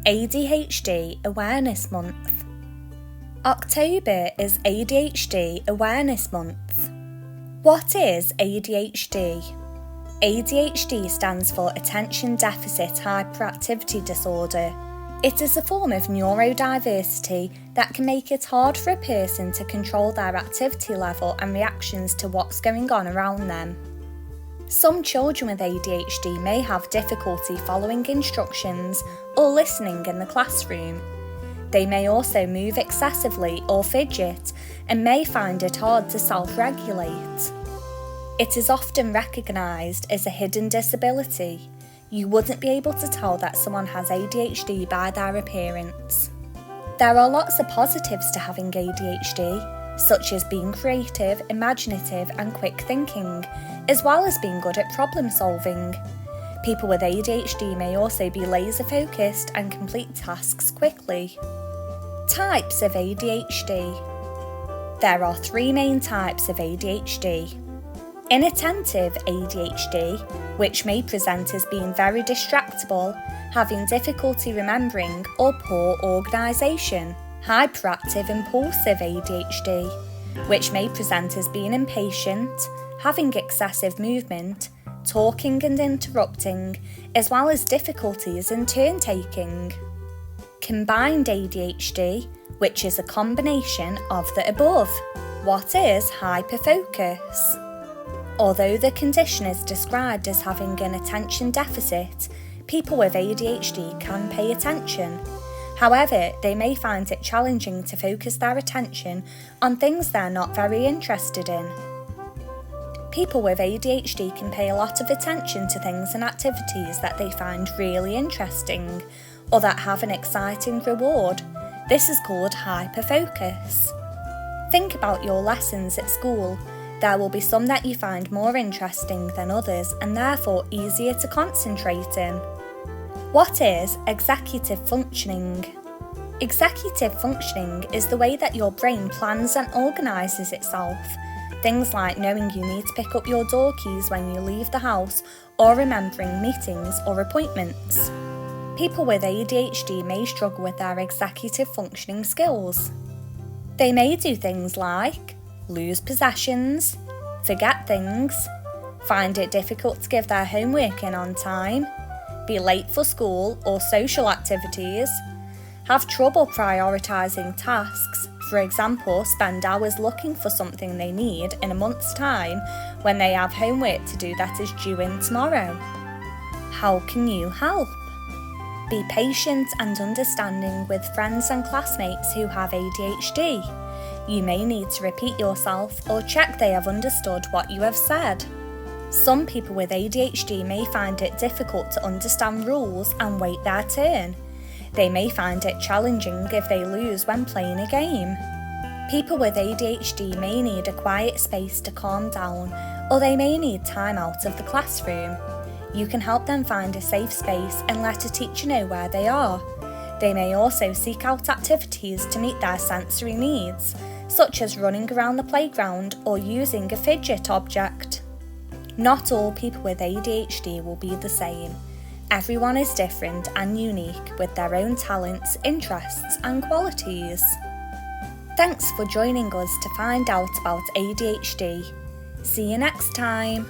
ADHD Awareness Month. October is ADHD Awareness Month. What is ADHD? ADHD stands for Attention Deficit Hyperactivity Disorder. It is a form of neurodiversity that can make it hard for a person to control their activity level and reactions to what's going on around them. Some children with ADHD may have difficulty following instructions or listening in the classroom. They may also move excessively or fidget and may find it hard to self-regulate. It is often recognised as a hidden disability. You wouldn't be able to tell that someone has ADHD by their appearance. There are lots of positives to having ADHD, such as being creative, imaginative and quick thinking, as well as being good at problem solving. People with ADHD may also be laser focused and complete tasks quickly. Types of ADHD. There are 3 main types of ADHD. Inattentive ADHD, which may present as being very distractible, having difficulty remembering or poor organisation. Hyperactive-impulsive ADHD, which may present as being impatient, having excessive movement, talking and interrupting, as well as difficulties in turn-taking. Combined ADHD, which is a combination of the above. What is hyperfocus? Although the condition is described as having an attention deficit, people with ADHD can pay attention. However, they may find it challenging to focus their attention on things they're not very interested in. People with ADHD can pay a lot of attention to things and activities that they find really interesting or that have an exciting reward. This is called hyperfocus. Think about your lessons at school. There will be some that you find more interesting than others and therefore easier to concentrate in. What is executive functioning? Executive functioning is the way that your brain plans and organises itself. Things like knowing you need to pick up your door keys when you leave the house or remembering meetings or appointments. People with ADHD may struggle with their executive functioning skills. They may do things like lose possessions, forget things, find it difficult to give their homework in on time, be late for school or social activities, have trouble prioritising tasks, for example, spend hours looking for something they need in a month's time when they have homework to do that is due in tomorrow. How can you help? Be patient and understanding with friends and classmates who have ADHD. You may need to repeat yourself or check they have understood what you have said. Some people with ADHD may find it difficult to understand rules and wait their turn. They may find it challenging if they lose when playing a game. People with ADHD may need a quiet space to calm down, or they may need time out of the classroom. You can help them find a safe space and let a teacher know where they are. They may also seek out activities to meet their sensory needs, such as running around the playground or using a fidget object. Not all people with ADHD will be the same. Everyone is different and unique with their own talents, interests and qualities. Thanks for joining us to find out about ADHD. See you next time.